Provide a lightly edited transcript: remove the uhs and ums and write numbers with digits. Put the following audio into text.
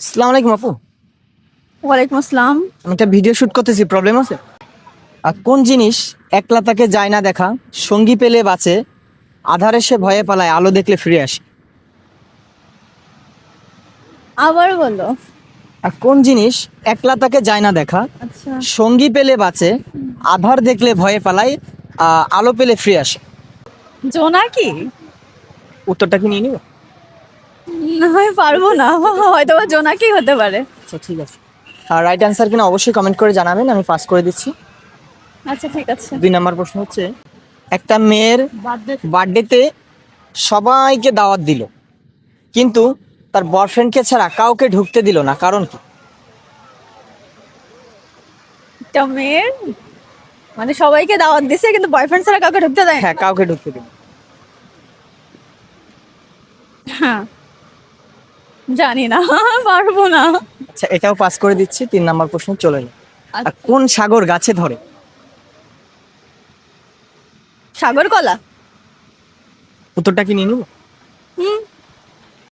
আসসালামু আলাইকুম আপু। ওয়ালাইকুম আসসালাম। আমি একটা ভিডিও শুট করতেছি, প্রবলেম আছে? আর কোন জিনিস একলা তাকে যায় না দেখা, সঙ্গী পেলে বাঁচে, আধারে সে ভয়ে পালায়, আলো দেখলে ফিরে আসে? আবার বলো। আর কোন জিনিস একলা তাকে যায় না দেখা, আচ্ছা, সঙ্গী পেলে বাঁচে, আধার দেখলে ভয়ে পালায়, আলো পেলে ফিরে আসে? জোনাকি। উত্তরটা কি নিয়ে নিব? না, আমি পারবো না। হয়তো বা জোনাকি হতে পারে। আচ্ছা ঠিক আছে। আর রাইট অ্যান্সার কিনা অবশ্যই কমেন্ট করে জানাবেন, আমি পাস করে দিচ্ছি। আচ্ছা, ঠিক আছে। 2 নম্বর প্রশ্ন হচ্ছে, একটা মেয়ের বার্থডেতে সবাইকে দাওয়াত দিল, কিন্তু তার বয়ফ্রেন্ডকে ছাড়া কাউকে ঢুকতে দিল না, কারণ কি? একটা মেয়ের মানে সবাইকে দাওয়াত দিছে কিন্তু বয়ফ্রেন্ড ছাড়া কাউকে ঢুকতে দেয় না। হ্যাঁ, কাউকে ঢুকতে দিল না। হ্যাঁ, জানি না। পারবো না। আচ্ছা, এটাও পাস করে দিচ্ছি। 3 নম্বর প্রশ্ন চলে যায়। আর আচ্ছা, কোন সাগর গাছে ধরে? সাগর কলা। উত্তরটা কি নিয়ে নিব? হুম।